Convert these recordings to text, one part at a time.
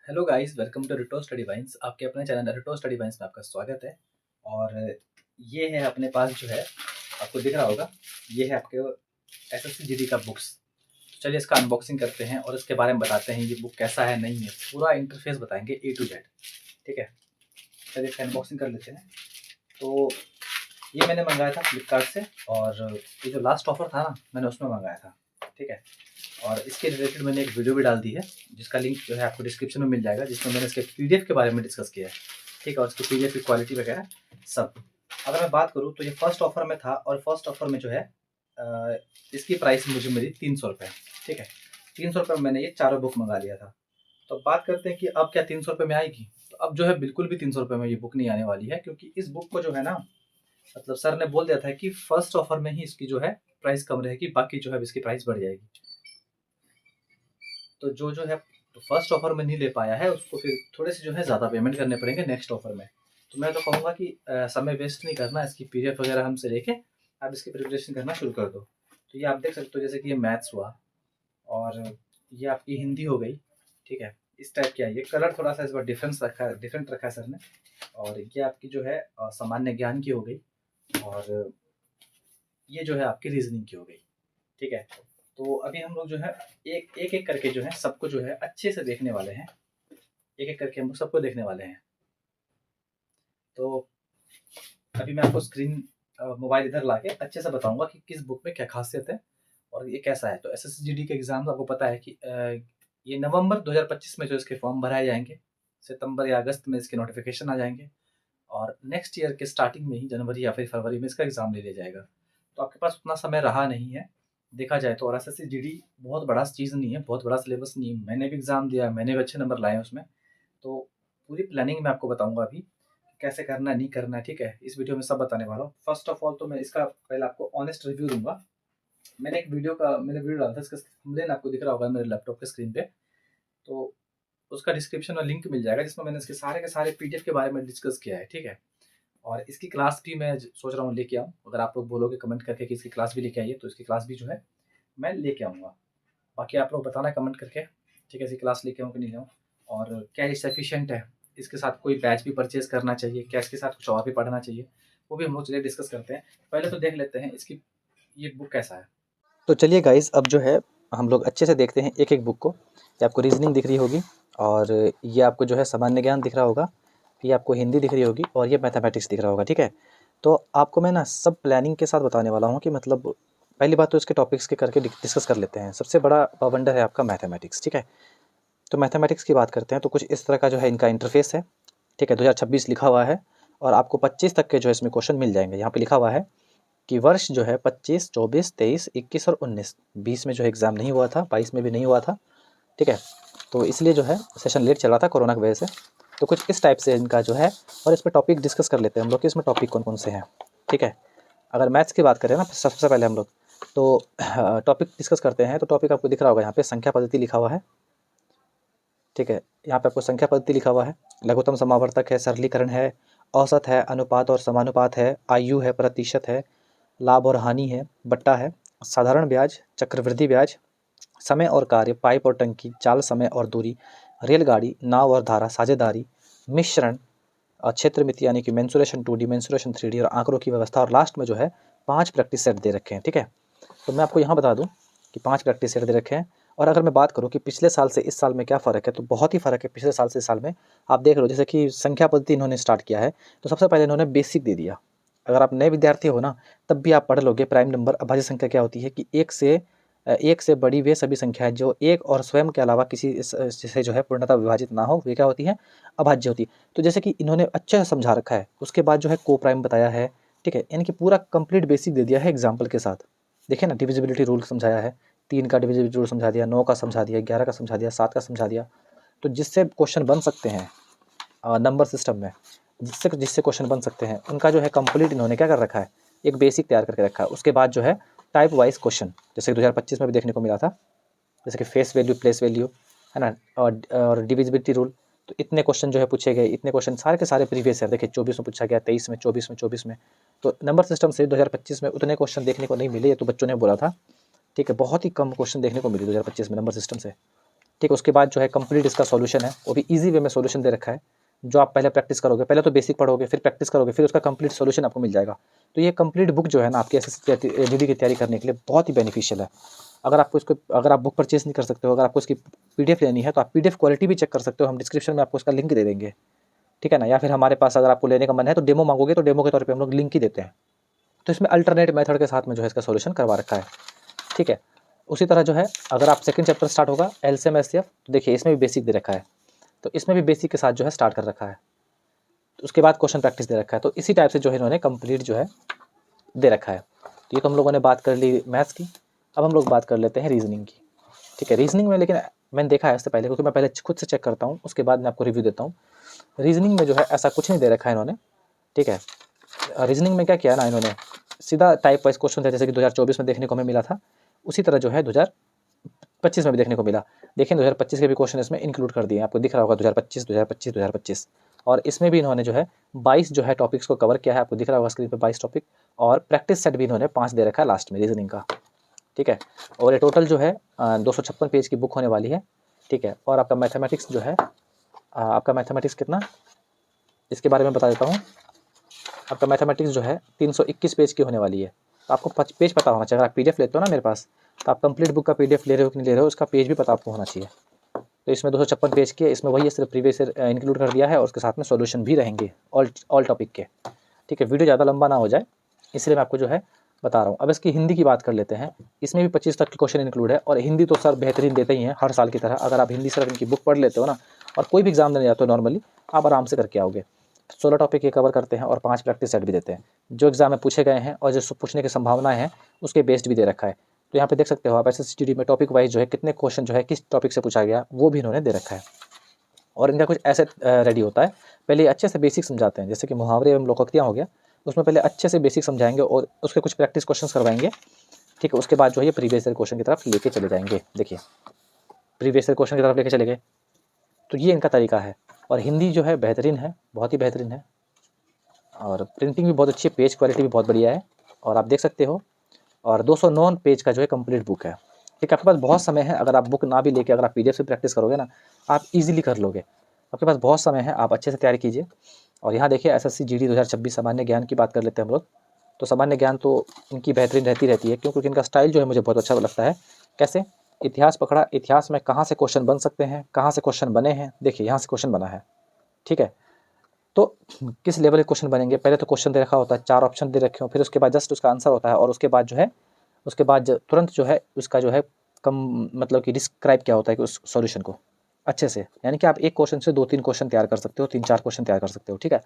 Hello guys, welcome to रिटो study वाइन्स। आपके अपने चैनल रिटो स्टडी वाइन्स में आपका स्वागत है। और ये है अपने पास जो है, आपको दिख रहा होगा, ये है आपके एसएससी जीडी का बुक्स। तो चलिए इसका अनबॉक्सिंग करते हैं और इसके बारे में बताते हैं ये बुक कैसा है, नहीं है, पूरा इंटरफेस बताएंगे ए टू जेड। ठीक है, चलिए इसका अनबॉक्सिंग कर लेते हैं। तो ये मैंने मंगाया था फ्लिपकार्ट से, और ये जो लास्ट ऑफर था ना, मैंने उसमें मंगाया था। ठीक है, और इसके रिलेटेड मैंने एक वीडियो भी डाल दी है, जिसका लिंक जो है आपको डिस्क्रिप्शन में मिल जाएगा, जिसमें मैंने इसके पीडीएफ के बारे में डिस्कस किया है। ठीक है, और इसके पीडीएफ की क्वालिटी वगैरह सब। अगर मैं बात करूँ तो ये फर्स्ट ऑफर में था, और फर्स्ट ऑफर में जो है इसकी प्राइस मुझे मिली 300 रुपये। ठीक है, 300 रुपये में मैंने ये चारों बुक मंगा लिया था। तो अब बात करते हैं कि अब क्या 300 रुपये में आएगी। तो अब जो है बिल्कुल भी 300 रुपये में ये बुक नहीं आने वाली है, क्योंकि इस बुक को जो है ना, मतलब सर ने बोल दिया था कि फर्स्ट ऑफर में ही इसकी जो है प्राइस कम रहेगी, बाकी जो है इसकी प्राइस बढ़ जाएगी। तो जो है तो फर्स्ट ऑफर में नहीं ले पाया है, उसको फिर थोड़े से जो है ज़्यादा पेमेंट करने पड़ेंगे नेक्स्ट ऑफर में। तो मैं तो कहूँगा कि समय वेस्ट नहीं करना, इसकी पीडीएफ वगैरह हमसे लेके आप इसकी प्रिपरेशन करना शुरू कर दो। तो ये आप देख सकते हो, जैसे कि ये मैथ्स हुआ, और ये आपकी हिंदी हो गई। ठीक है, इस टाइप की है। ये कलर थोड़ा सा इस बार डिफरेंट रखा है सर ने। और ये आपकी जो है सामान्य ज्ञान की हो गई, और ये जो है आपकी रीजनिंग की हो गई। ठीक है, तो अभी हम लोग जो है एक करके जो है सबको जो है अच्छे से देखने वाले हैं। एक एक करके हम लोग सबको देखने वाले हैं। तो अभी मैं आपको स्क्रीन मोबाइल इधर लाके अच्छे से बताऊंगा कि किस बुक में क्या खासियत है और ये कैसा है। तो एसएससी के एग्जाम आपको पता है कि ये नवंबर 2025 में जो इसके फॉर्म भराए जाएंगे, सितंबर या अगस्त में इसके नोटिफिकेशन आ जाएंगे, और नेक्स्ट ईयर के स्टार्टिंग में ही जनवरी या फिर फरवरी में इसका एग्ज़ाम ले लिया जाएगा। तो आपके पास उतना समय रहा नहीं है देखा जाए तो। और एसएससी जीडी बहुत बड़ा चीज़ नहीं है, बहुत बड़ा सिलेबस नहीं है। मैंने भी एग्ज़ाम दिया, मैंने भी अच्छे नंबर लाए हैं उसमें। तो पूरी प्लानिंग मैं आपको बताऊंगा अभी, कैसे करना है नहीं करना है। ठीक है, इस वीडियो में सब बताने वाला हूँ। फर्स्ट ऑफ ऑल तो मैं इसका पहले आपको ऑनेस्ट रिव्यू दूंगा। मैंने वीडियो डाला था, इसका थंबनेल आपको दिख रहा होगा मेरे लैपटॉप के स्क्रीन पे। तो उसका डिस्क्रिप्शन में लिंक मिल जाएगा, जिसमें मैंने इसके सारे के सारे पीडीएफ के बारे में डिस्कस किया है। ठीक है, और इसकी क्लास भी मैं सोच रहा हूँ लेके आऊँ। अगर आप लोग बोलोगे कमेंट करके कि इसकी क्लास भी लेके आइए, तो इसकी क्लास भी जो है मैं लेके आऊँगा। बाकी आप लोग बताना कमेंट करके, ठीक है, इसकी क्लास लेके आऊँ कि नहीं आऊँ, और क्या ये सफिशिएंट है। इसके साथ कोई बैच भी परचेज करना चाहिए क्या, इसके साथ कुछ और भी पढ़ना चाहिए, वो भी हम लोग चलिए डिस्कस करते हैं। पहले तो देख लेते हैं इसकी ये बुक कैसा है। तो चलिए गाइस, अब जो है हम लोग अच्छे से देखते हैं एक एक बुक को। ये आपको रीजनिंग दिख रही होगी, और ये आपको जो है सामान्य ज्ञान दिख रहा होगा, ये आपको हिंदी दिख रही होगी, और ये मैथमेटिक्स दिख रहा होगा। ठीक है, तो आपको मैं ना सब प्लानिंग के साथ बताने वाला हूँ कि मतलब पहली बात तो इसके टॉपिक्स के करके डिस्कस कर लेते हैं। सबसे बड़ा वंडर है आपका मैथमेटिक्स। ठीक है, तो मैथमेटिक्स की बात करते हैं तो कुछ इस तरह का जो है इनका इंटरफेस है। ठीक है, 2026 लिखा हुआ है, और आपको 25 तक के जो है इसमें क्वेश्चन मिल जाएंगे। यहाँ पे लिखा हुआ है कि वर्ष जो है 25, 24, 23, 21 और 19। 20 में जो है एग्ज़ाम नहीं हुआ था, 22 में भी नहीं हुआ था। ठीक है, तो इसलिए जो है सेशन लेट चल रहा था कोरोना की वजह से। तो कुछ इस टाइप से इनका जो है, और इस पर टॉपिक डिस्कस कर लेते हैं हम लोग कि इसमें टॉपिक कौन कौन से हैं। ठीक है, अगर मैथ्स की बात करें ना सबसे पहले हम लोग तो टॉपिक डिस्कस करते हैं। तो टॉपिक आपको दिख रहा होगा, यहाँ पे संख्या पद्धति लिखा हुआ है। ठीक है, यहाँ पे आपको संख्या पद्धति लिखा हुआ है, लघुत्तम समावर्तक है, सरलीकरण है, औसत है, अनुपात और समानुपात है, आयु है, प्रतिशत है, लाभ और हानि है, बट्टा है, साधारण ब्याज, चक्रवृद्धि ब्याज, समय और कार्य, पाइप और टंकी, चाल, समय और दूरी, रेलगाड़ी, नाव और धारा, साझेदारी, मिश्रण, क्षेत्र मिति यानी कि मेंसुरेशन 2D, मेंसुरेशन 3D, और आंकड़ों की व्यवस्था। और लास्ट में जो है 5 प्रैक्टिस सेट दे रखे हैं। ठीक है, तो मैं आपको यहाँ बता दूँ कि 5 प्रैक्टिस सेट दे रखे हैं। और अगर मैं बात करूँ कि पिछले साल से इस साल में क्या फ़र्क है, तो बहुत ही फ़र्क है पिछले साल से इस साल में। आप देख लो, जैसे कि संख्या पद्धति इन्होंने स्टार्ट किया है, तो सबसे पहले इन्होंने बेसिक दे दिया। अगर आप नए विद्यार्थी हो ना, तब भी आप पढ़ लोगे प्राइम नंबर। अभाज्य संख्या क्या होती है कि एक से बड़ी वे सभी संख्याएं जो एक और स्वयं के अलावा किसी से जो है पूर्णतः विभाजित ना हो, वे क्या होती हैं, अभाज्य होती है। तो जैसे कि इन्होंने अच्छे से समझा रखा है। उसके बाद जो है को प्राइम बताया है। ठीक है, यानी कि पूरा कंप्लीट बेसिक दे दिया है एग्जाम्पल के साथ। देखिए ना, डिविजिबिलिटी रूल समझाया है, 3 का डिविजिबिलिटी रूल समझा दिया, 9 का समझा दिया, 11 का समझा दिया, 7 का समझा दिया। तो जिससे क्वेश्चन बन सकते हैं नंबर सिस्टम में, जिससे जिससे क्वेश्चन बन सकते हैं, उनका जो है कंप्लीट इन्होंने क्या कर रखा है, एक बेसिक तैयार करके रखा है। उसके बाद जो है टाइप वाइज क्वेश्चन, जैसे 2025 में भी देखने को मिला था, जैसे कि फेस वैल्यू, प्लेस वैल्यू, है ना, और डिविजिबिलिटी रूल। तो इतने क्वेश्चन जो है पूछे गए, इतने क्वेश्चन सारे के सारे प्रीवियस है। देखिए 24 में पूछा गया, 23 में, 24 में। तो नंबर सिस्टम से 2025 में उतने क्वेश्चन देखने को नहीं मिले, ये तो बच्चों ने बोला था। ठीक है, बहुत ही कम क्वेश्चन देखने को मिले 2025 में नंबर सिस्टम से। ठीक है। उसके बाद जो है कंप्लीट इसका सॉल्यूशन है, वो भी इजी वे में सॉल्यूशन दे रखा है, जो आप पहले प्रैक्टिस करोगे, पहले तो बेसिक पढ़ोगे, फिर प्रैक्टिस करोगे, फिर उसका कंप्लीट सॉल्यूशन आपको मिल जाएगा। तो ये कंप्लीट बुक जो है ना आपकी एसएससी जीडी की तैयारी करने के लिए बहुत ही बेनिफिशियल है। अगर आप बुक परचेस नहीं कर सकते हो, अगर आपको इसकी पीडीएफ लेनी है तो आप पीडीएफ क्वालिटी भी चेक कर सकते हो, हम डिस्क्रिप्शन में आपको उसका लिंक दे देंगे, ठीक है ना। या फिर हमारे पास अगर आपको लेने का मन है तो डेमो मांगोगे तो डेमो के तौर पे हम लोग लिंक ही देते हैं। तो इसमें अल्टरनेट मेथड के साथ में जो है इसका सॉल्यूशन करवा रखा है, ठीक है। उसी तरह जो है अगर आप सेकंड चैप्टर स्टार्ट होगा एलसीएम एचसीएफ, तो देखिए इसमें भी बेसिक दे रखा है, तो इसमें भी बेसिक के साथ जो है स्टार्ट कर रखा है। तो उसके बाद क्वेश्चन प्रैक्टिस दे रखा है। तो इसी टाइप से जो है इन्होंने कंप्लीट जो है दे रखा है। तो ये तो हम लोगों ने बात कर ली मैथ्स की। अब हम लोग बात कर लेते हैं रीजनिंग की, ठीक है। रीजनिंग में लेकिन मैंने देखा है इससे पहले, क्योंकि मैं पहले खुद से चेक करता हूँ, उसके बाद मैं आपको रिव्यू देता हूँ। रीजनिंग में जो है ऐसा कुछ नहीं दे रखा है इन्होंने, ठीक है। रीजनिंग में क्या किया ना इन्होंने, सीधा टाइप वाइज क्वेश्चन था, जैसे कि 2024 में देखने को हमें मिला था, उसी तरह जो है 2025 में भी देखने को मिला। देखिए 2025 के भी क्वेश्चन इसमें इंक्लूड कर दिए, आपको दिख रहा होगा 2025 और इसमें भी इन्होंने जो है 22 जो है टॉपिक्स को कवर किया है, आपको दिख रहा होगा स्क्रीन पे 22 टॉपिक, और प्रैक्टिस सेट भी इन्होंने 5 दे रखा है लास्ट में रीजनिंग का, ठीक है। और ये टोटल जो है 256 पेज की बुक होने वाली है, ठीक है। और आपका मैथमेटिक्स जो है आपका मैथमेटिक्स कितना, इसके बारे में बता देता हूँ। आपका मैथमेटिक्स जो है 321 पेज की होने वाली है। तो आपको पेज पता होना चाहिए, अगर आप पीडीएफ लेते हो ना मेरे पास, तो आप कंप्लीट बुक का पीडीएफ ले रहे हो कि नहीं ले रहे हो, उसका पेज भी पता आपको होना चाहिए। तो इसमें 256 पेज की है, इसमें वही है, सिर्फ प्रीवियस इंक्लूड कर दिया है, और उसके साथ में सॉल्यूशन भी रहेंगे ऑल टॉपिक के, ठीक है। वीडियो ज़्यादा लंबा ना हो जाए इसलिए मैं आपको जो है बता रहा हूँ। अब इसकी हिंदी की बात कर लेते हैं। इसमें भी 25 तक के क्वेश्चन इंक्लूड है, और हिंदी तो सर बेहतरीन देते ही हैं हर साल की तरह। अगर आप हिंदी सिर्फ इनकी बुक पढ़ लेते हो ना, और कोई भी एग्जाम देने जाते हो नॉर्मली, आप आराम से करके आओगे। 16 टॉपिक ये कवर करते हैं और 5 प्रैक्टिस सेट भी देते हैं, जो एग्जाम में पूछे गए हैं और जो पूछने की संभावनाएं हैं उसके बेस्ड भी दे रखा है। तो यहाँ पे देख सकते हो आप एसएससी में टॉपिक वाइज जो है कितने क्वेश्चन जो है किस टॉपिक से पूछा गया वो भी इन्होंने दे रखा है। और इनका कुछ ऐसे रेडी होता है, पहले अच्छे से बेसिक समझाते हैं, जैसे कि मुहावरे एवं लोकोक्तियाँ हो गया, उसमें पहले अच्छे से बेसिक समझाएंगे और उसके कुछ प्रैक्टिस क्वेश्चन करवाएंगे, ठीक है। उसके बाद जो है ये प्रीवियस ईयर क्वेश्चन की तरफ लेके चले जाएंगे। देखिए प्रीवियस ईयर क्वेश्चन की तरफ लेके चले गए, तो ये इनका तरीका है। और हिंदी जो है बेहतरीन है, बहुत ही बेहतरीन है, और प्रिंटिंग भी बहुत अच्छी है, पेज क्वालिटी भी बहुत बढ़िया है, और आप देख सकते हो। और 209 पेज का जो है कंप्लीट बुक है, ठीक है। आपके पास बहुत समय है, अगर आप बुक ना भी लेके अगर आप पीडीएफ से प्रैक्टिस करोगे ना, आप इजीली कर लोगे। आपके पास बहुत समय है, आप अच्छे से तैयारी कीजिए। और यहाँ देखिए एसएससी जीडी 2026 सामान्य ज्ञान की बात कर लेते हैं हम लोग। तो सामान्य ज्ञान तो इनकी बेहतरीन रहती है, क्योंकि इनका स्टाइल जो है मुझे बहुत अच्छा लगता है। कैसे इतिहास पकड़ा, इतिहास में कहाँ से क्वेश्चन बन सकते हैं, कहाँ से क्वेश्चन बने हैं, देखिए यहाँ से क्वेश्चन बना है, ठीक है। तो किस लेवल के क्वेश्चन बनेंगे, पहले तो क्वेश्चन दे रखा होता है, 4 ऑप्शन दे रखे हो, फिर उसके बाद जस्ट उसका आंसर होता है, और उसके बाद जो है तुरंत जो है उसका जो है कम मतलब कि डिस्क्राइब क्या होता है कि उस सॉल्यूशन को अच्छे से, यानी कि आप एक क्वेश्चन से 2-3 क्वेश्चन तैयार कर सकते हो, 3-4 क्वेश्चन तैयार कर सकते हो, ठीक है।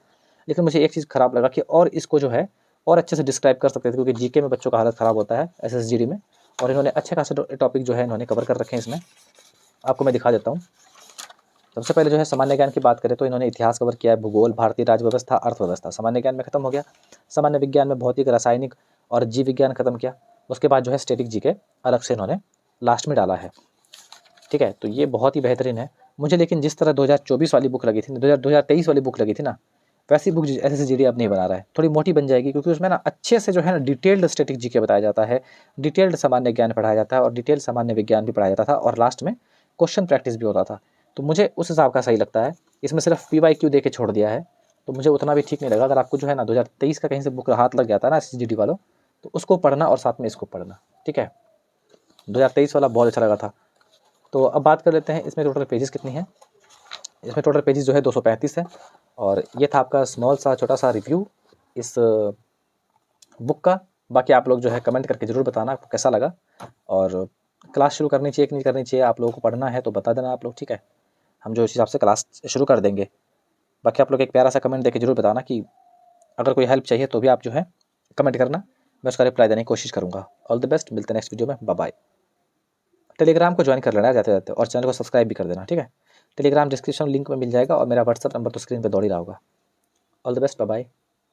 लेकिन मुझे एक चीज़ खराब लगा कि और इसको जो है और अच्छे से डिस्क्राइब कर सकते थे, क्योंकि जीके में बच्चों का हालत ख़राब होता है एसएसजीडी में, और इन्होंने अच्छे खासे टॉपिक जो है इन्होंने कवर कर रखे हैं इसमें। आपको मैं दिखा देता हूँ। सबसे पहले जो है सामान्य ज्ञान की बात करें तो इन्होंने इतिहास कवर किया है, भूगोल, भारतीय राज्य व्यवस्था, अर्थव्यवस्था सामान्य ज्ञान में खत्म हो गया। सामान्य विज्ञान में भौतिक, रासायनिक और जीव विज्ञान खत्म किया। उसके बाद जो है स्टैटिक जीके अलग से इन्होंने लास्ट में डाला है, ठीक है। तो ये बहुत ही बेहतरीन है मुझे। लेकिन जिस तरह 2024 वाली बुक लगी थी, 2023 वाली बुक लगी थी ना, वैसी बुक एसएससी अब नहीं बना रहा है। थोड़ी मोटी बन जाएगी, क्योंकि उसमें ना अच्छे से जो है ना डिटेल्ड स्टैटिक जीके बताया जाता है, डिटेल्ड सामान्य ज्ञान पढ़ाया जाता है, और डिटेल्ड सामान्य विज्ञान भी पढ़ाया जाता था, और लास्ट में क्वेश्चन प्रैक्टिस भी होता था। तो मुझे उस हिसाब का सही लगता है। इसमें सिर्फ PYQ दे के छोड़ दिया है, तो मुझे उतना भी ठीक नहीं लगा। अगर आपको जो है ना 2023 का कहीं से बुक हाथ लग जाता है ना एसएसजी वालों, तो उसको पढ़ना और साथ में इसको पढ़ना, ठीक है। 2023 वाला बहुत अच्छा लगा था। तो अब बात कर लेते हैं इसमें टोटल पेजेस कितनी है। इसमें टोटल पेजेस जो है 235 है। और ये था आपका स्मॉल सा छोटा सा रिव्यू इस बुक का। बाकी आप लोग जो है कमेंट करके ज़रूर बताना आपको कैसा लगा, और क्लास शुरू करनी चाहिए कि नहीं करनी चाहिए, आप लोगों को पढ़ना है तो बता देना आप लोग, ठीक है। हम जो इस हिसाब से क्लास शुरू कर देंगे। बाकी आप लोग एक प्यारा सा कमेंट देके ज़रूर बताना कि अगर कोई हेल्प चाहिए तो भी आप जो है कमेंट करना, मैं उसका रिप्लाई देने की कोशिश करूँगा। ऑल द बेस्ट, मिलते हैं नेक्स्ट वीडियो में, बाय बाय। टेलीग्राम को ज्वाइन कर लेना जाते जाते, और चैनल को सब्सक्राइब भी कर देना, ठीक है। टेलीग्राम डिस्क्रिप्शन लिंक में मिल जाएगा, और मेरा व्हाट्सअप नंबर तो स्क्रीन पर दौड़ ही रहा होगा। All the best, bye bye.